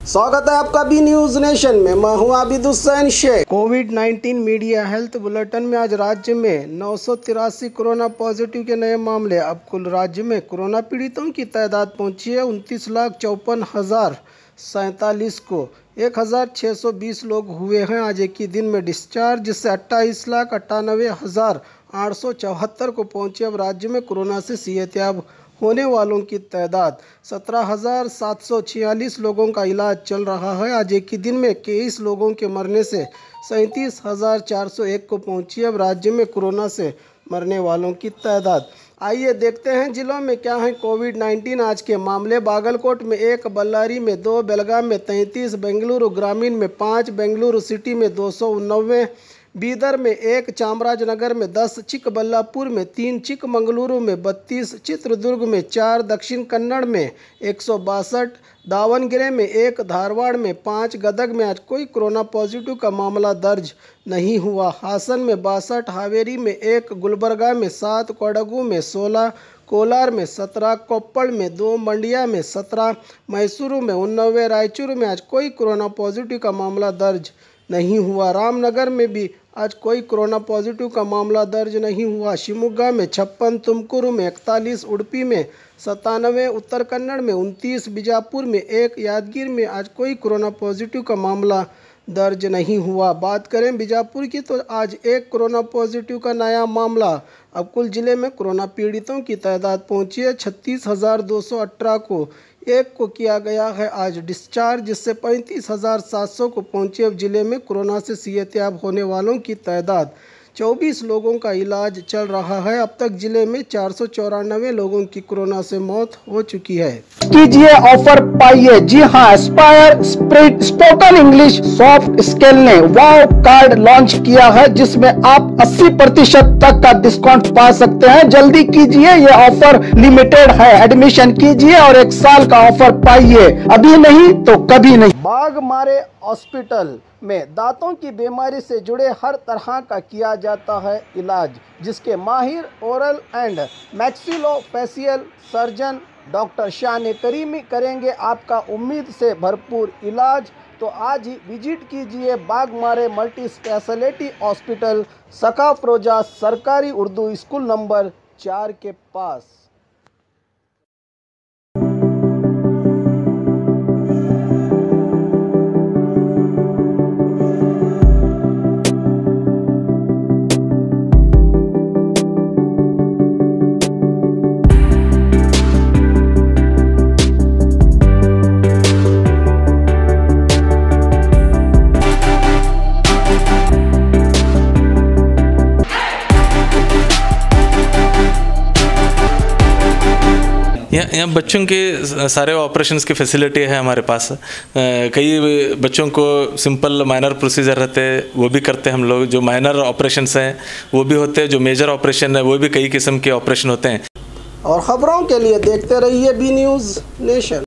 स्वागत है आपका बी न्यूज नेशन में। मैं हूं आबिद हुसैन शेख। कोविड-19 मीडिया हेल्थ बुलेटिन में आज राज्य में 983 कोरोना पॉजिटिव के नए मामले। अब कुल राज्य में कोरोना पीड़ितों की तादाद पहुंची है 29,54,047 को। 1,620 लोग हुए हैं आज एक ही दिन में डिस्चार्ज, जिससे 28,98,874 को पहुंचे। अब राज्य में कोरोना से सेहतयाब होने वालों की तादाद 17,746 लोगों का इलाज चल रहा है। आज एक ही दिन में 21 लोगों के मरने से 37,401 को पहुंची। अब राज्य में कोरोना से मरने वालों की तादाद। आइए देखते हैं जिलों में क्या है कोविड-19 आज के मामले। बागलकोट में 1, बल्लारी में 2, बेलगाम में 33, बेंगलुरु ग्रामीण में 5, बेंगलुरु सिटी में 299, बीदर में 1, चामराजनगर में 10, चिकबल्लापुर में 3, चिकमंगलुरु में 32, चित्रदुर्ग में 4, दक्षिण कन्नड़ में 162, दावणगेरे में 1, धारवाड़ में 5, गदग में आज कोई कोरोना पॉजिटिव का मामला दर्ज नहीं हुआ। हासन में 62, हावेरी में 1, गुलबर्गा में 7, कोडगू में 16, कोलार में 17, कोप्पड़ में 2, मंडिया में 17, मैसूरू में 89, रायचूर में आज कोई कोरोना पॉजिटिव का मामला दर्ज नहीं हुआ। रामनगर में भी आज कोई कोरोना पॉजिटिव का मामला दर्ज नहीं हुआ। शिवमोगा में 56, तुमकुरू में 41, उडुपी में 97, उत्तर कन्नड़ में 29, बीजापुर में 1, यादगीर में आज कोई कोरोना पॉजिटिव का मामला दर्ज नहीं हुआ। बात करें बीजापुर की तो आज 1 कोरोना पॉजिटिव का नया मामला। अब कुल जिले में कोरोना पीड़ितों की तादाद पहुंची है 36,218 को। 1 को किया गया है आज डिस्चार्ज, जिससे 35,700 को पहुंची। अब जिले में कोरोना से सेहतयाब होने वालों की तादाद 24 लोगों का इलाज चल रहा है। अब तक जिले में 494 लोगों की कोरोना से मौत हो चुकी है। कीजिए ऑफर पाइए। जी हाँ, Aspire spirit spoken English soft skill ने वाव कार्ड लॉन्च किया है, जिसमें आप 80% तक का डिस्काउंट पा सकते हैं। जल्दी कीजिए, ये ऑफर लिमिटेड है। एडमिशन कीजिए और 1 साल का ऑफर पाइए, अभी नहीं तो कभी नहीं। बाघमारे हॉस्पिटल में दांतों की बीमारी से जुड़े हर तरह का किया जाता है इलाज, जिसके माहिर oral and maxillofacial surgeon doctor शान करीमी करेंगे आपका उम्मीद से भरपूर इलाज। तो आज ही विजिट कीजिए बाघमारे मल्टी स्पेशलिटी हॉस्पिटल, सकाफरोजा सरकारी उर्दू स्कूल नंबर 4 के पास। यहाँ बच्चों के सारे ऑपरेशंस की फैसिलिटी है हमारे पास। कई बच्चों को सिंपल माइनर प्रोसीजर रहते हैं, वो भी करते हैं हम लोग। जो माइनर ऑपरेशंस हैं वो भी होते हैं, जो मेजर ऑपरेशन है वो भी कई किस्म के ऑपरेशन होते हैं। और ख़बरों के लिए देखते रहिए बी न्यूज़ नेशन।